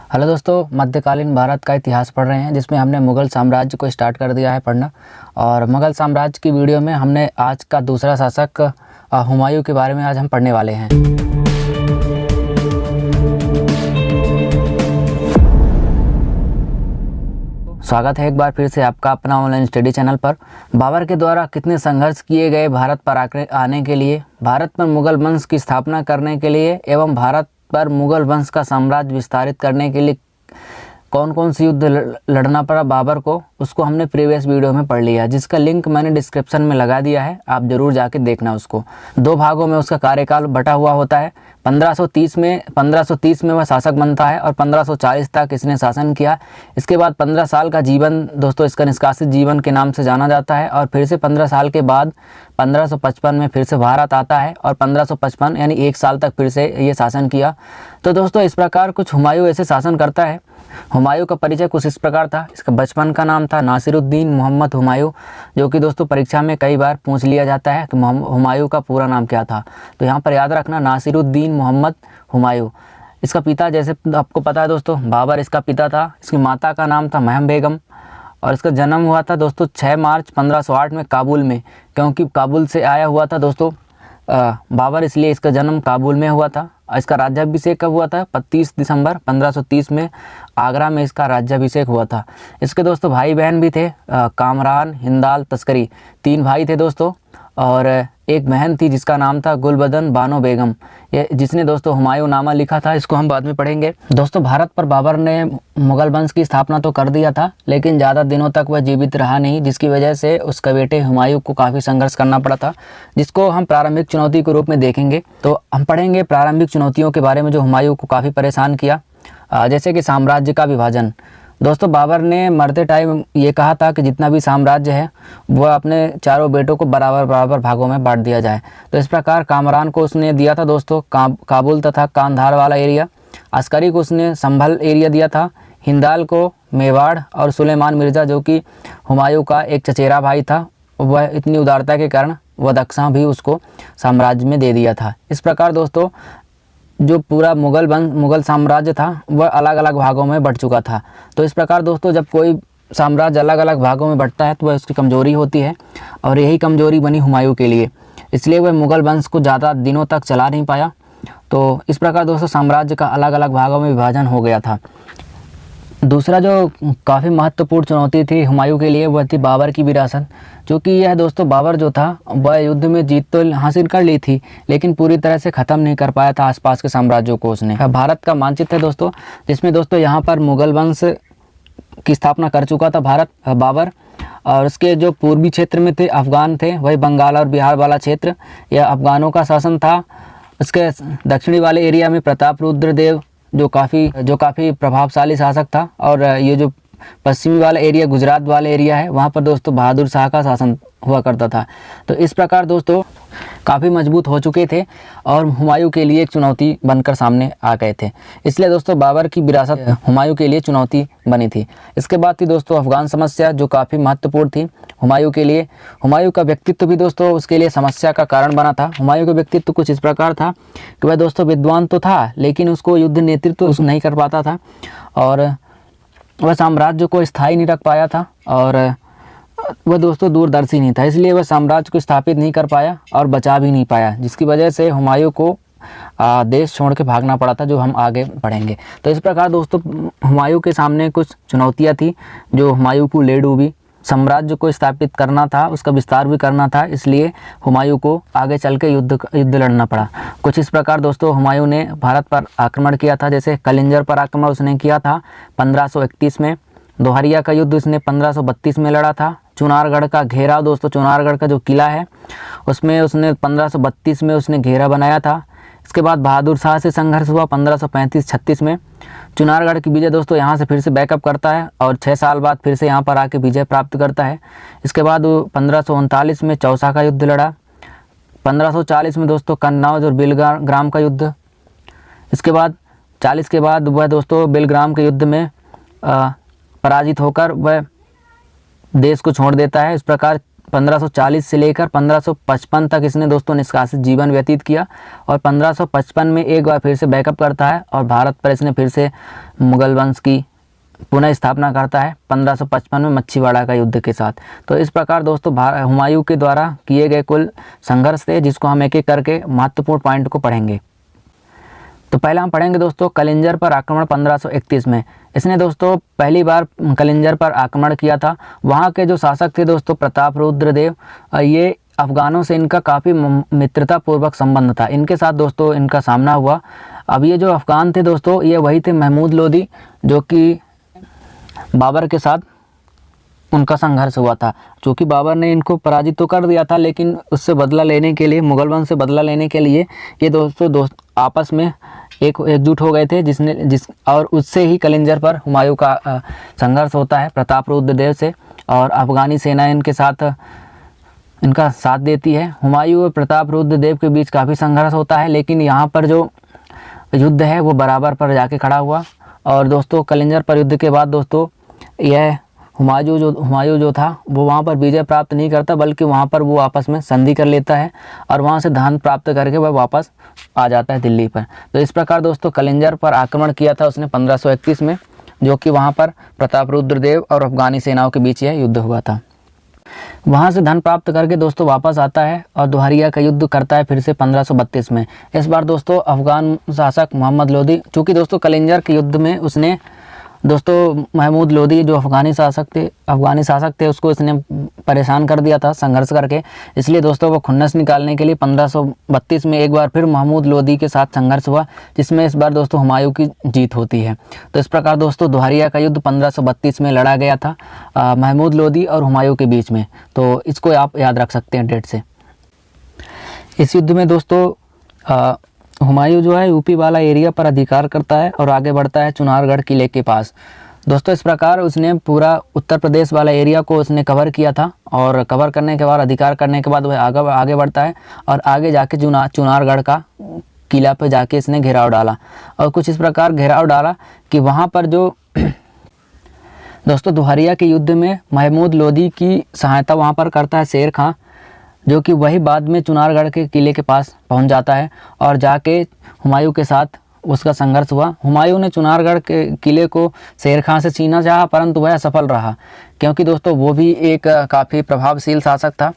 Hello दोस्तों, मध्यकालीन भारत का इतिहास पढ़ रहे हैं जिसमें हमने मुग़ल साम्राज्य को स्टार्ट कर दिया है पढ़ना। और मुग़ल साम्राज्य की वीडियो में हमने आज का दूसरा शासक हुमायूं के बारे में आज हम पढ़ने वाले हैं। स्वागत है एक बार फिर से आपका अपना ऑनलाइन स्टडी चैनल पर। बाबर के द्वारा कितने संघर्ष किए गए भारत पर आने के लिए, भारत पर मुग़ल वंश की स्थापना करने के लिए एवं भारत पर मुग़ल वंश का साम्राज्य विस्तारित करने के लिए कौन कौन सी युद्ध लड़ना पड़ा बाबर को, उसको हमने प्रीवियस वीडियो में पढ़ लिया, जिसका लिंक मैंने डिस्क्रिप्शन में लगा दिया है। आप ज़रूर जाके देखना उसको। दो भागों में उसका कार्यकाल बटा हुआ होता है। 1530 में वह शासक बनता है और 1540 तक इसने शासन किया। इसके बाद 15 साल का जीवन दोस्तों इसका निष्कासित जीवन के नाम से जाना जाता है। और फिर से 15 साल के बाद 1555 में फिर से भारत आता है और 1555 यानी 1 साल तक फिर से ये शासन किया। तो दोस्तों इस प्रकार कुछ हुमायूं ऐसे शासन करता है। हुमायूं का परिचय कुछ इस प्रकार था। इसका बचपन का नाम था नासिरुद्दीन मोहम्मद हुमायूं, जो कि दोस्तों परीक्षा में कई बार पूछ लिया जाता है कि हुमायूं का पूरा नाम क्या था। तो यहाँ पर याद रखना नासिरुद्दीन मोहम्मद हुमायूं। इसका पिता जैसे आपको पता है दोस्तों बाबर इसका पिता था। इसकी माता का नाम था महम बेगम और इसका जन्म हुआ था दोस्तों 6 मार्च 1508 में काबुल में, क्योंकि काबुल से आया हुआ था दोस्तों बाबर, इसलिए इसका जन्म काबुल में हुआ था। इसका राज्याभिषेक कब हुआ था? 25 दिसंबर 1530 में आगरा में इसका राज्याभिषेक हुआ था। इसके दोस्तों भाई बहन भी थे, कामरान, हिंदाल, तस्करी, 3 भाई थे दोस्तों। और एक बहन थी जिसका नाम था गुलबदन बानो बेगम, ये जिसने दोस्तों हुमायूं नामा लिखा था। इसको हम बाद में पढ़ेंगे। दोस्तों भारत पर बाबर ने मुग़ल वंश की स्थापना तो कर दिया था, लेकिन ज़्यादा दिनों तक वह जीवित रहा नहीं, जिसकी वजह से उसके बेटे हुमायूं को काफ़ी संघर्ष करना पड़ा था, जिसको हम प्रारंभिक चुनौती के रूप में देखेंगे। तो हम पढ़ेंगे प्रारंभिक चुनौतियों के बारे में जो हुमायूं को काफ़ी परेशान किया, जैसे कि साम्राज्य का विभाजन। दोस्तों बाबर ने मरते टाइम ये कहा था कि जितना भी साम्राज्य है वह अपने चारों बेटों को बराबर बराबर भागों में बांट दिया जाए। तो इस प्रकार कामरान को उसने दिया था दोस्तों काबुल तथा कांधार वाला एरिया, अस्करी को उसने संभल एरिया दिया था, हिंदाल को मेवाड़, और सुलेमान मिर्ज़ा जो कि हुमायूं का एक चचेरा भाई था, वह इतनी उदारता के कारण वह दक्षिण भी उसको साम्राज्य में दे दिया था। इस प्रकार दोस्तों जो पूरा मुग़ल साम्राज्य था वह अलग अलग भागों में बंट चुका था। तो इस प्रकार दोस्तों जब कोई साम्राज्य अलग अलग भागों में बंटता है तो वह उसकी कमज़ोरी होती है, और यही कमज़ोरी बनी हुमायूं के लिए, इसलिए वह मुग़ल वंश को ज़्यादा दिनों तक चला नहीं पाया। तो इस प्रकार दोस्तों साम्राज्य का अलग अलग भागों में विभाजन हो गया था। दूसरा जो काफ़ी महत्वपूर्ण चुनौती थी हुमायूं के लिए वह थी बाबर की विरासत, जो कि यह दोस्तों बाबर जो था वह युद्ध में जीत तो हासिल कर ली थी, लेकिन पूरी तरह से ख़त्म नहीं कर पाया था आसपास के साम्राज्यों को उसने। भारत का मानचित्र है दोस्तों, जिसमें दोस्तों यहाँ पर मुग़ल वंश की स्थापना कर चुका था बाबर, और उसके जो पूर्वी क्षेत्र में थे अफ़गान थे, वही बंगाल और बिहार वाला क्षेत्र यह अफ़गानों का शासन था। उसके दक्षिणी वाले एरिया में प्रताप रुद्र देव जो काफ़ी प्रभावशाली शासक था, और ये जो पश्चिमी वाला एरिया गुजरात वाला एरिया है वहाँ पर दोस्तों बहादुर शाह का शासन हुआ करता था। तो इस प्रकार दोस्तों काफ़ी मजबूत हो चुके थे और हुमायूं के लिए एक चुनौती बनकर सामने आ गए थे। इसलिए दोस्तों बाबर की विरासत हुमायूं के लिए चुनौती बनी थी। इसके बाद थी दोस्तों अफ़गान समस्या, जो काफ़ी महत्वपूर्ण थी हुमायूं के लिए। हुमायूं का व्यक्तित्व भी दोस्तों उसके लिए समस्या का कारण बना था। हुमायूं का व्यक्तित्व कुछ इस प्रकार था कि वह दोस्तों विद्वान तो था, लेकिन उसको युद्ध नेतृत्व नहीं कर पाता था, और वह साम्राज्य को स्थायी नहीं रख पाया था, और वह दोस्तों दूरदर्शी नहीं था, इसलिए वह साम्राज्य को स्थापित नहीं कर पाया और बचा भी नहीं पाया, जिसकी वजह से हुमायूं को देश छोड़ के भागना पड़ा था, जो हम आगे बढ़ेंगे। तो इस प्रकार दोस्तों हुमायूं के सामने कुछ चुनौतियां थी जो हुमायूं को ले डूबी। साम्राज्य को स्थापित करना था, उसका विस्तार भी करना था, इसलिए हुमायूं को आगे चल के युद्ध लड़ना पड़ा। कुछ इस प्रकार दोस्तों हुमायूं ने भारत पर आक्रमण किया था, जैसे कलिंजर पर आक्रमण उसने किया था 1531 में। दोहरिया का युद्ध उसने 1532 में लड़ा था। चुनारगढ़ का घेराव दोस्तों, चुनारगढ़ का जो किला है उसमें उसने 1532 में उसने घेरा बनाया था। इसके बाद बहादुर शाह से संघर्ष हुआ 1535-36 में। चुनारगढ़ की विजय दोस्तों यहाँ से फिर से बैकअप करता है और 6 साल बाद फिर से यहाँ पर आके विजय प्राप्त करता है। इसके बाद वो 1539 में चौसा का युद्ध लड़ा। 1540 में दोस्तों कन्नौज और बेलग्राम का युद्ध। इसके बाद 40 के बाद वह दोस्तों बेलग्राम के युद्ध में पराजित होकर वह देश को छोड़ देता है। इस प्रकार 1540 से लेकर 1555 तक इसने दोस्तों निष्कासित जीवन व्यतीत किया और 1555 में एक बार फिर से बैकअप करता है और भारत पर इसने फिर से मुगल वंश की पुनः स्थापना करता है 1555 में मच्छीवाड़ा का युद्ध के साथ। तो इस प्रकार दोस्तों हुमायूं के द्वारा किए गए कुल संघर्ष थे, जिसको हम एक एक करके महत्वपूर्ण पॉइंट को पढ़ेंगे। तो पहला हम पढ़ेंगे दोस्तों कलिंजर पर आक्रमण 1531 में। इसने दोस्तों पहली बार कलिंजर पर आक्रमण किया था। वहाँ के जो शासक थे दोस्तों प्रतापरुद्र देव, ये अफ़गानों से इनका काफ़ी मित्रतापूर्वक संबंध था। इनके साथ दोस्तों इनका सामना हुआ। अब ये जो अफ़गान थे दोस्तों, ये वही थे महमूद लोदी, जो कि बाबर के साथ उनका संघर्ष हुआ था। चूँकि बाबर ने इनको पराजित तो कर दिया था, लेकिन उससे बदला लेने के लिए, मुगल वंश से बदला लेने के लिए ये दोस्तों आपस में एकजुट हो गए थे, और उससे ही कलिंजर पर हुमायूं का संघर्ष होता है प्रतापरुद्र देव से, और अफ़गानी सेना इनका साथ देती है। हुमायूं और प्रतापरुद्र देव के बीच काफ़ी संघर्ष होता है, लेकिन यहाँ पर जो युद्ध है वो बराबर पर जाके खड़ा हुआ। और दोस्तों कलिंजर पर युद्ध के बाद दोस्तों यह हुमायूं जो था वो वहाँ पर विजय प्राप्त नहीं करता, बल्कि वहाँ पर वो आपस में संधि कर लेता है और वहाँ से धन प्राप्त करके वह वापस आ जाता है दिल्ली पर। तो इस प्रकार दोस्तों कलिंजर पर आक्रमण किया था उसने 1531 में, जो कि वहाँ पर प्रतापरुद्र देव और अफ़गानी सेनाओं के बीच यह युद्ध हुआ था। वहाँ से धन प्राप्त करके दोस्तों वापस आता है और दोहरिया का युद्ध करता है फिर से 1532 में। इस बार दोस्तों अफ़गान शासक मोहम्मद लोदी, चूँकि दोस्तों कलिंजर के युद्ध में उसने दोस्तों महमूद लोदी जो अफ़गानी शासक थे उसको इसने परेशान कर दिया था संघर्ष करके, इसलिए दोस्तों वो खुन्नस निकालने के लिए 1532 में एक बार फिर महमूद लोदी के साथ संघर्ष हुआ, जिसमें इस बार दोस्तों हुमायूं की जीत होती है। तो इस प्रकार दोस्तों दोहरिया का युद्ध 1532 में लड़ा गया था महमूद लोदी और हुमायूं के बीच में। तो इसको आप याद रख सकते हैं डेट से। इस युद्ध में दोस्तों हुमायूं जो है यूपी वाला एरिया पर अधिकार करता है और आगे बढ़ता है चुनारगढ़ किले के पास। दोस्तों इस प्रकार उसने पूरा उत्तर प्रदेश वाला एरिया को उसने कवर किया था, और कवर करने के बाद अधिकार करने के बाद वह आगे बढ़ता है और आगे जाके चुनारगढ़ का किला पे जाके इसने घेराव डाला, और कुछ इस प्रकार घेराव डाला कि वहाँ पर जो दोस्तों दोहरिया के युद्ध में महमूद लोदी की सहायता वहाँ पर करता है शेर खां, जो कि वही बाद में चुनारगढ़ के किले के पास पहुंच जाता है और जाके हुमायूं के साथ उसका संघर्ष हुआ। हुमायूं ने चुनारगढ़ के किले को शेर खां से छीना चाहा, परंतु वह असफल रहा, क्योंकि दोस्तों वो भी एक काफ़ी प्रभावशील शासक था,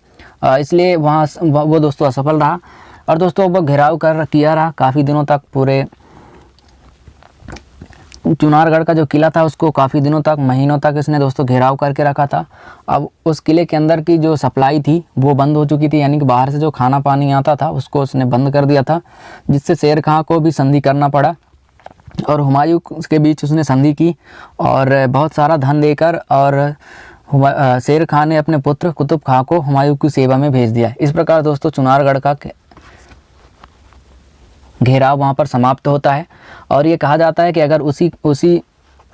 इसलिए वहाँ वो दोस्तों असफल रहा। और दोस्तों वो घेराव किया रहा काफ़ी दिनों तक। पूरे चुनारगढ़ का जो किला था उसको काफ़ी दिनों तक, महीनों तक इसने दोस्तों घेराव करके रखा था। अब उस किले के अंदर की जो सप्लाई थी वो बंद हो चुकी थी, यानी कि बाहर से जो खाना पानी आता था उसको उसने बंद कर दिया था, जिससे शेर खां को भी संधि करना पड़ा और हुमायूं के बीच उसने संधि की और बहुत सारा धन देकर, और शेर खां ने अपने पुत्र कुतुब खां को हुमायूं की सेवा में भेज दिया। इस प्रकार दोस्तों चुनारगढ़ का घेराव वहाँ पर समाप्त होता है। और ये कहा जाता है कि अगर उसी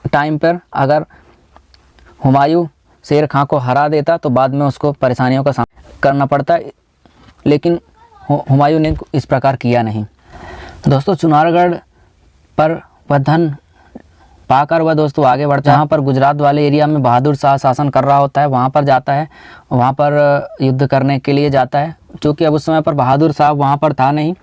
टाइम पर अगर हुमायूं शेर खां को हरा देता तो बाद में उसको परेशानियों का सामना करना पड़ता, लेकिन हुमायूं ने इस प्रकार किया नहीं। दोस्तों चुनारगढ़ पर वह धन पाकर वह दोस्तों आगे बढ़ता है। जहाँ पर गुजरात वाले एरिया में बहादुर शाह शासन कर रहा होता है वहाँ पर जाता है, वहाँ पर युद्ध करने के लिए जाता है। चूँकि अब उस समय पर बहादुर शाह वहाँ पर था नहीं,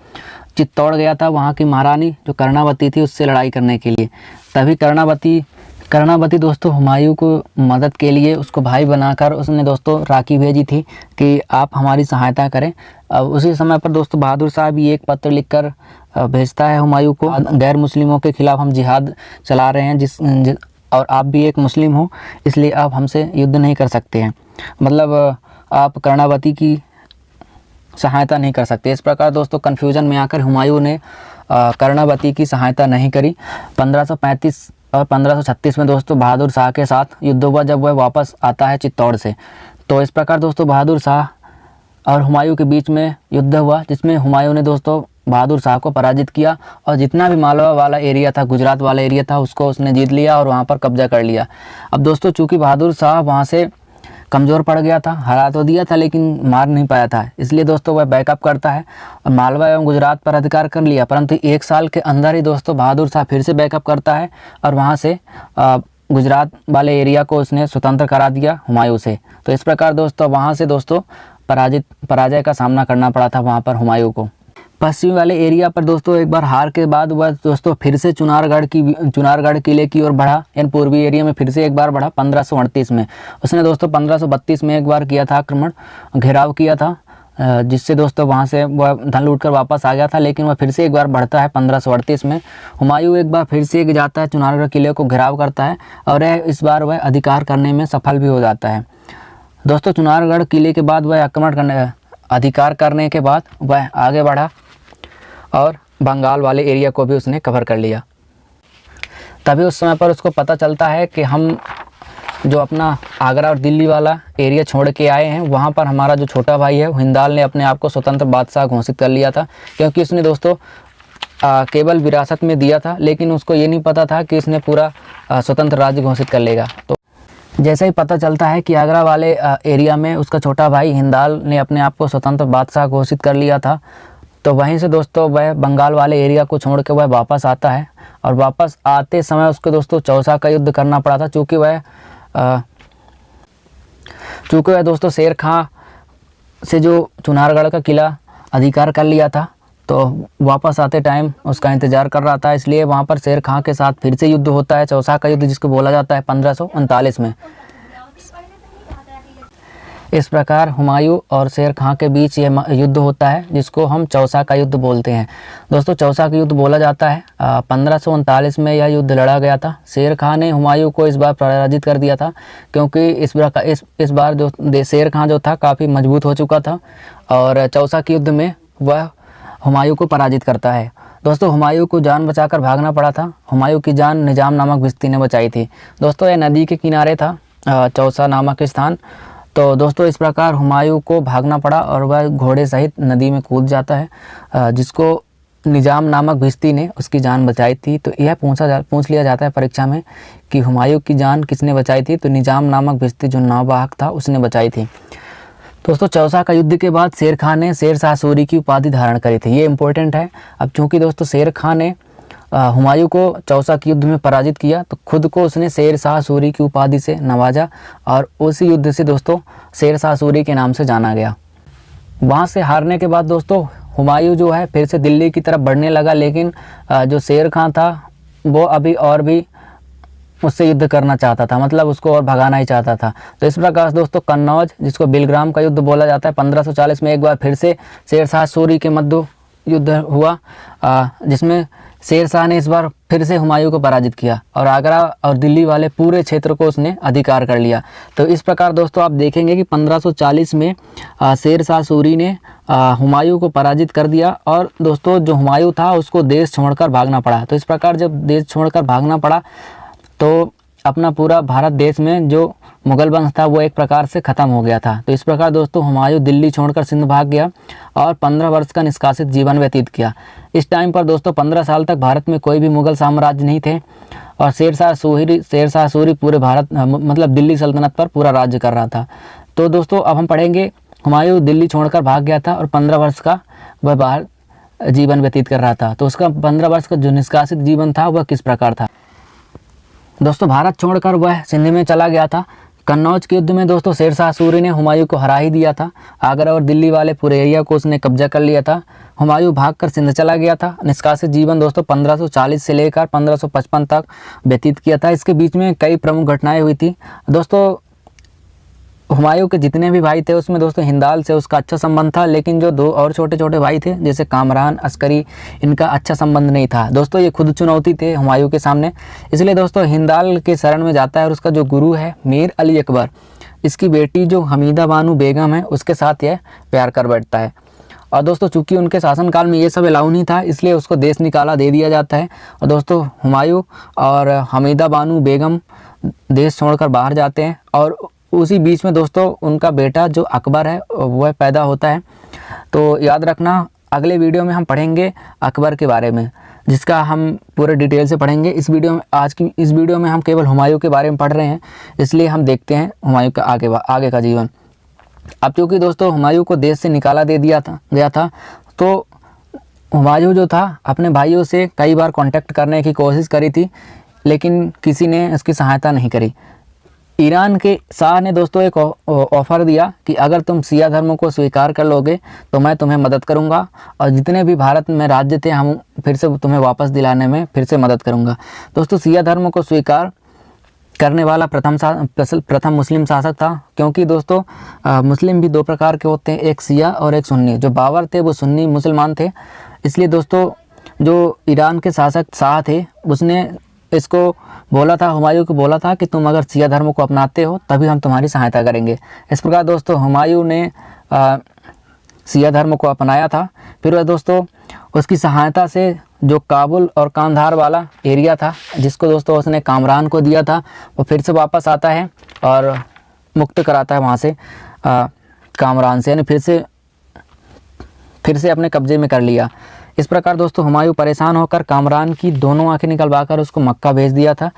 चित्तौड़ गया था वहाँ की महारानी जो कर्णावती थी उससे लड़ाई करने के लिए। तभी कर्णावती दोस्तों हुमायूं को मदद के लिए उसको भाई बनाकर उसने दोस्तों राखी भेजी थी कि आप हमारी सहायता करें। अब उसी समय पर दोस्तों बहादुर शाह भी एक पत्र लिखकर भेजता है हुमायूं को, गैर मुस्लिमों के खिलाफ हम जिहाद चला रहे हैं और आप भी एक मुस्लिम हो, इसलिए आप हमसे युद्ध नहीं कर सकते हैं, मतलब आप कर्णावती की सहायता नहीं कर सकते। इस प्रकार दोस्तों कन्फ्यूजन में आकर हुमायूं ने कर्णावती की सहायता नहीं करी। 1535 और 1536 में दोस्तों बहादुर शाह के साथ युद्ध हुआ जब वह वापस आता है चित्तौड़ से। तो इस प्रकार दोस्तों बहादुर शाह और हुमायूं के बीच में युद्ध हुआ, जिसमें हुमायूं ने दोस्तों बहादुर शाह को पराजित किया और जितना भी मालवा वाला एरिया था, गुजरात वाला एरिया था, उसको उसने जीत लिया और वहाँ पर कब्जा कर लिया। अब दोस्तों चूँकि बहादुर शाह वहाँ से कमज़ोर पड़ गया था, हरा तो दिया था लेकिन मार नहीं पाया था, इसलिए दोस्तों वह बैकअप करता है और मालवा एवं गुजरात पर अधिकार कर लिया। परंतु एक साल के अंदर ही दोस्तों बहादुर शाह फिर से बैकअप करता है और वहाँ से गुजरात वाले एरिया को उसने स्वतंत्र करा दिया हुमायूं से। तो इस प्रकार दोस्तों वहाँ से दोस्तों पराजय का सामना करना पड़ा था वहाँ पर हुमायूं को। पश्चिमी वाले एरिया पर दोस्तों एक बार हार के बाद वह दोस्तों फिर से चुनारगढ़ किले की ओर बढ़ा, यानी पूर्वी एरिया में फिर से एक बार बढ़ा 1538 में। उसने दोस्तों 1532 में एक बार किया था आक्रमण, घेराव किया था, जिससे दोस्तों वहाँ से वह धन लूटकर वापस आ गया था। लेकिन वह फिर से एक बार बढ़ता है 1538 में। हुमायूं एक बार फिर से जाता है, चुनारगढ़ किले को घेराव करता है और इस बार वह अधिकार करने में सफल भी हो जाता है। दोस्तों चुनारगढ़ किले के बाद वह अधिकार करने के बाद वह आगे बढ़ा और बंगाल वाले एरिया को भी उसने कवर कर लिया। तभी उस समय पर उसको पता चलता है कि हम जो अपना आगरा और दिल्ली वाला एरिया छोड़ के आए हैं, वहाँ पर हमारा जो छोटा भाई है हिंदाल ने अपने आप को स्वतंत्र बादशाह घोषित कर लिया था। क्योंकि उसने दोस्तों केवल विरासत में दिया था, लेकिन उसको ये नहीं पता था कि इसने पूरा स्वतंत्र राज्य घोषित कर लेगा। तो जैसे ही पता चलता है कि आगरा वाले एरिया में उसका छोटा भाई हिंदाल ने अपने आप को स्वतंत्र बादशाह घोषित कर लिया था, तो वहीं से दोस्तों वह बंगाल वाले एरिया को छोड़ के वह वापस आता है। और वापस आते समय उसको दोस्तों चौसा का युद्ध करना पड़ा था, चूँकि वह दोस्तों शेर खां से जो चुनारगढ़ का किला अधिकार कर लिया था, तो वापस आते टाइम उसका इंतज़ार कर रहा था। इसलिए वहाँ पर शेर खां के साथ फिर से युद्ध होता है, चौसा का युद्ध, जिसको बोला जाता है 1539 में। इस प्रकार हुमायूं और शेर खां के बीच ये युद्ध होता है, जिसको हम चौसा का युद्ध बोलते हैं। दोस्तों चौसा का युद्ध बोला जाता है 1539 में यह युद्ध लड़ा गया था। शेर खां ने हुमायूं को इस बार पराजित कर दिया था, क्योंकि इस बार जो शेर खां जो था काफ़ी मजबूत हो चुका था और चौसा के युद्ध में वह हुमायूं को पराजित करता है। दोस्तों हुमायूं को जान बचाकर भागना पड़ा था। हुमायूं की जान निजाम नामक भिश्ती ने बचाई थी। दोस्तों यह नदी के किनारे था चौसा नामक स्थान। तो दोस्तों इस प्रकार हुमायूं को भागना पड़ा और वह घोड़े सहित नदी में कूद जाता है, जिसको निजाम नामक भिश्ती ने उसकी जान बचाई थी। तो यह पूछ लिया जाता है परीक्षा में कि हुमायूं की जान किसने बचाई थी, तो निजाम नामक भिश्ती जो नाववाहक था उसने बचाई थी। दोस्तों चौसा का युद्ध के बाद शेर खां ने शेर शाह सूरी की उपाधि धारण करी थी। ये इंपॉर्टेंट है। अब चूँकि दोस्तों शेर खां ने हुमायूं को चौसा के युद्ध में पराजित किया, तो खुद को उसने शेर शाह सूरी की उपाधि से नवाजा और उसी युद्ध से दोस्तों शेर शाह सूरी के नाम से जाना गया। वहाँ से हारने के बाद दोस्तों हुमायूं जो है फिर से दिल्ली की तरफ बढ़ने लगा, लेकिन जो शेर खां था वो अभी और भी उससे युद्ध करना चाहता था, मतलब उसको और भगाना ही चाहता था। तो इस प्रकार दोस्तों कन्नौज, जिसको बिलग्राम का युद्ध बोला जाता है, 1540 में एक बार फिर से शेर शाह सूरी के मध्य युद्ध हुआ, जिसमें शेर शाह ने इस बार फिर से हुमायूं को पराजित किया और आगरा और दिल्ली वाले पूरे क्षेत्र को उसने अधिकार कर लिया। तो इस प्रकार दोस्तों आप देखेंगे कि 1540 में शेर शाह सूरी ने हुमायूं को पराजित कर दिया और दोस्तों जो हुमायूं था उसको देश छोड़कर भागना पड़ा। तो इस प्रकार जब देश छोड़कर भागना पड़ा तो अपना पूरा भारत देश में जो मुगल वंश था वो एक प्रकार से ख़त्म हो गया था। तो इस प्रकार दोस्तों हुमायूं दिल्ली छोड़कर सिंध भाग गया और 15 वर्ष का निष्कासित जीवन व्यतीत किया। इस टाइम पर दोस्तों 15 साल तक भारत में कोई भी मुगल साम्राज्य नहीं थे और शेर शाह सूरी पूरे भारत मतलब दिल्ली सल्तनत पर पूरा राज्य कर रहा था। तो दोस्तों अब हम पढ़ेंगे हुमायूं दिल्ली छोड़कर भाग गया था और 15 वर्ष का वह बाहर जीवन व्यतीत कर रहा था। तो उसका 15 वर्ष का जो निष्कासित जीवन था वह किस प्रकार था। दोस्तों भारत छोड़कर वह सिंध में चला गया था। कन्नौज के युद्ध में दोस्तों शेर शाह सूरी ने हुमायूं को हरा ही दिया था। आगरा और दिल्ली वाले पूरे एरिया को उसने कब्जा कर लिया था। हुमायूं भागकर सिंध चला गया था। निष्कासित जीवन दोस्तों 1540 से लेकर 1555 तक व्यतीत किया था। इसके बीच में कई प्रमुख घटनाएं हुई थी। दोस्तों हुमायूं के जितने भी भाई थे उसमें दोस्तों हिंदाल से उसका अच्छा संबंध था, लेकिन जो दो और छोटे छोटे भाई थे जैसे कामरान, अस्करी, इनका अच्छा संबंध नहीं था। दोस्तों ये खुद चुनौती थे हुमायूं के सामने। इसलिए दोस्तों हिंदाल के शरण में जाता है और उसका जो गुरु है मीर अली अकबर, इसकी बेटी जो हमीदा बानो बेगम है उसके साथ यह प्यार कर बैठता है। और दोस्तों चूंकि उनके शासनकाल में ये सब अलाउ नहीं था, इसलिए उसको देश निकाला दे दिया जाता है। और दोस्तों हुमायूं और हमीदा बानो बेगम देश छोड़कर बाहर जाते हैं और उसी बीच में दोस्तों उनका बेटा जो अकबर है वह पैदा होता है। तो याद रखना अगले वीडियो में हम पढ़ेंगे अकबर के बारे में, जिसका हम पूरे डिटेल से पढ़ेंगे। इस वीडियो में आज की इस वीडियो में हम केवल हुमायूं के बारे में पढ़ रहे हैं, इसलिए हम देखते हैं हुमायूं का आगे का जीवन। अब क्योंकि दोस्तों हुमायूं को देश से निकाला दे दिया गया था, तो हुमायूं जो था अपने भाइयों से कई बार कांटेक्ट करने की कोशिश करी थी, लेकिन किसी ने इसकी सहायता नहीं करी। ईरान के शाह ने दोस्तों एक ऑफ़र दिया कि अगर तुम शिया धर्म को स्वीकार कर लोगे तो मैं तुम्हें मदद करूंगा, और जितने भी भारत में राज्य थे हम फिर से तुम्हें वापस दिलाने में फिर से मदद करूंगा। दोस्तों शिया धर्म को स्वीकार करने वाला प्रथम मुस्लिम शासक था, क्योंकि दोस्तों मुस्लिम भी दो प्रकार के होते हैं, एक शिया और एक सुन्नी। जो बाबर थे वो सुन्नी मुसलमान थे, इसलिए दोस्तों जो ईरान के शासक शाह थे उसने इसको बोला था, हुमायूं को बोला था कि तुम अगर शिया धर्म को अपनाते हो तभी हम तुम्हारी सहायता करेंगे। इस प्रकार दोस्तों हुमायूं ने शिया धर्म को अपनाया था। फिर वह दोस्तों उसकी सहायता से जो काबुल और कांधार वाला एरिया था, जिसको दोस्तों उसने कामरान को दिया था, वो फिर से वापस आता है और मुक्त कराता है वहाँ से कामरान से, यानी फिर से अपने कब्जे में कर लिया। इस प्रकार दोस्तों हुमायूं परेशान होकर कामरान की दोनों आंखें निकलवाकर उसको मक्का भेज दिया था।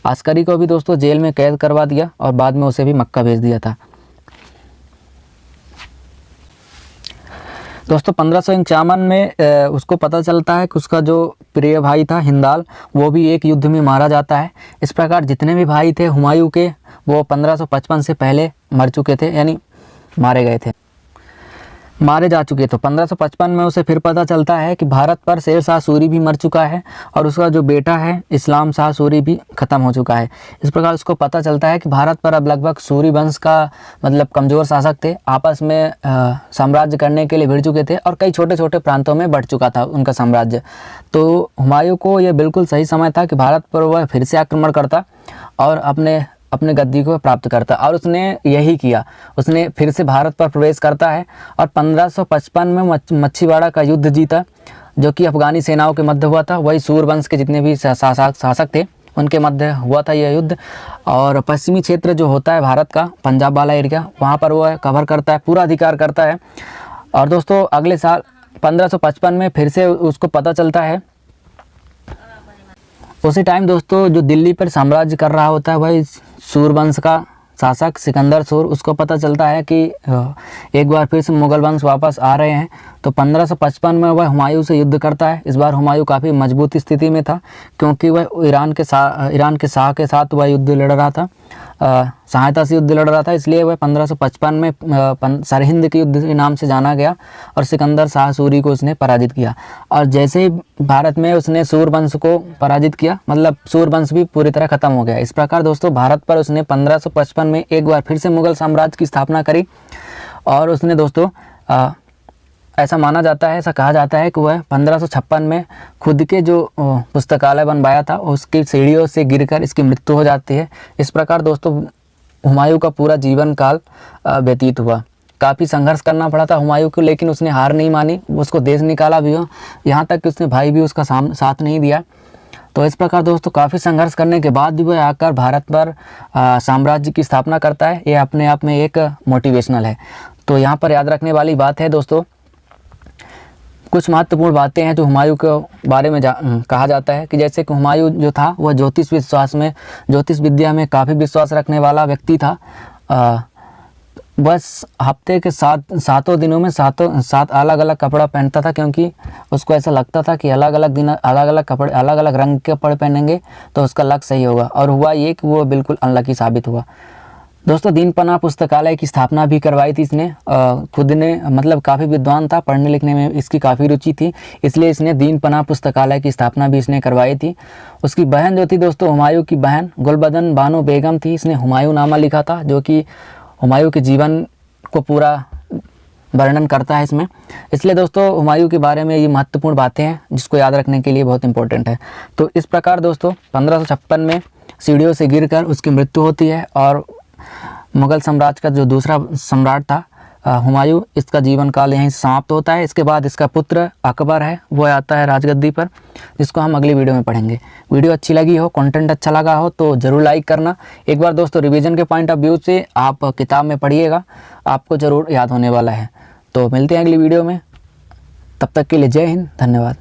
अस्करी को भी दोस्तों जेल में कैद करवा दिया और बाद में उसे भी मक्का भेज दिया था। दोस्तों 1551 में उसको पता चलता है कि उसका जो प्रिय भाई था हिंदाल, वो भी एक युद्ध में मारा जाता है। इस प्रकार जितने भी भाई थे हुमायूं के वो 1555 से पहले मर चुके थे, यानी मारे जा चुके। तो 1555 में उसे फिर पता चलता है कि भारत पर शेर शाह सूरी भी मर चुका है और उसका जो बेटा है इस्लाम शाह सूरी भी ख़त्म हो चुका है। इस प्रकार उसको पता चलता है कि भारत पर अब लगभग सूरी वंश का मतलब कमज़ोर शासक थे, आपस में साम्राज्य करने के लिए भिड़ चुके थे और कई छोटे छोटे प्रांतों में बढ़ चुका था उनका साम्राज्य। तो हुमायूं को यह बिल्कुल सही समय था कि भारत पर वह फिर से आक्रमण करता और अपने गद्दी को प्राप्त करता, और उसने यही किया। उसने फिर से भारत पर प्रवेश करता है और 1555 में मच्छीवाड़ा का युद्ध जीता, जो कि अफगानी सेनाओं के मध्य हुआ था। वही सूरवंश के जितने भी शासक थे उनके मध्य हुआ था यह युद्ध। और पश्चिमी क्षेत्र जो होता है भारत का, पंजाब वाला एरिया, वहाँ पर वह कवर करता है, पूरा अधिकार करता है। और दोस्तों अगले साल 1555 में फिर से उसको पता चलता है, उसी टाइम दोस्तों जो दिल्ली पर साम्राज्य कर रहा होता है वही सूरवंश का शासक सिकंदर सूर, उसको पता चलता है कि एक बार फिर से मुगल वंश वापस आ रहे हैं। तो 1555 में वह हुमायूं से युद्ध करता है। इस बार हुमायूं काफ़ी मजबूत स्थिति में था, क्योंकि वह ईरान के शाह के साथ वह युद्ध लड़ रहा था, सहायता से युद्ध लड़ रहा था। इसलिए वह 1555 में सरहिंद के युद्ध के नाम से जाना गया और सिकंदर शाह सूरी को उसने पराजित किया। और जैसे ही भारत में उसने सूरवंश को पराजित किया, मतलब सूरवंश भी पूरी तरह ख़त्म हो गया। इस प्रकार दोस्तों भारत पर उसने 1555 में एक बार फिर से मुगल साम्राज्य की स्थापना करी। और उसने दोस्तों ऐसा माना जाता है, ऐसा कहा जाता है कि वह 1556 में खुद के जो पुस्तकालय बनवाया था उसकी सीढ़ियों से गिरकर इसकी मृत्यु हो जाती है। इस प्रकार दोस्तों हुमायूं का पूरा जीवन काल व्यतीत हुआ। काफ़ी संघर्ष करना पड़ा था हुमायूं को, लेकिन उसने हार नहीं मानी, उसको देश निकाला भी हो, यहाँ तक कि उसने भाई भी उसका साथ नहीं दिया। तो इस प्रकार दोस्तों काफ़ी संघर्ष करने के बाद भी वह आकर भारत पर साम्राज्य की स्थापना करता है। ये अपने आप में एक मोटिवेशनल है। तो यहाँ पर याद रखने वाली बात है दोस्तों, कुछ महत्वपूर्ण बातें हैं जो हुमायूं के बारे में कहा जाता है कि जैसे कि हुमायूं जो था वह ज्योतिष विद्या में काफ़ी विश्वास रखने वाला व्यक्ति था। बस हफ्ते के सातों दिनों में सात अलग अलग कपड़ा पहनता था, क्योंकि उसको ऐसा लगता था कि अलग अलग दिन अलग अलग कपड़े, अलग अलग रंग के कपड़े पहनेंगे तो उसका लक सही होगा। और हुआ ये कि वो बिल्कुल अनलकी साबित हुआ। दोस्तों दीन पनाह पुस्तकालय की स्थापना भी करवाई थी इसने। खुद ने मतलब काफ़ी विद्वान था, पढ़ने लिखने में इसकी काफ़ी रुचि थी, इसलिए इसने दीन पनाह पुस्तकालय की स्थापना भी इसने करवाई थी। उसकी बहन जो थी दोस्तों, हुमायूं की बहन गुलबदन बानो बेगम थी, इसने हुमायूं नामा लिखा था, जो कि हुमायूं के जीवन को पूरा वर्णन करता है इसमें। इसलिए दोस्तों हुमायूं के बारे में ये महत्वपूर्ण बातें हैं जिसको याद रखने के लिए बहुत इंपॉर्टेंट है। तो इस प्रकार दोस्तों 1556 में सीढ़ियों से गिरकर उसकी मृत्यु होती है और मुगल साम्राज्य का जो दूसरा सम्राट था हुमायूं, इसका जीवन काल यहीं समाप्त होता है। इसके बाद इसका पुत्र अकबर है, वो आता है राजगद्दी पर, जिसको हम अगली वीडियो में पढ़ेंगे। वीडियो अच्छी लगी हो, कंटेंट अच्छा लगा हो तो ज़रूर लाइक करना। एक बार दोस्तों रिवीजन के पॉइंट ऑफ व्यू से आप किताब में पढ़िएगा, आपको ज़रूर याद होने वाला है। तो मिलते हैं अगली वीडियो में, तब तक के लिए जय हिंद, धन्यवाद।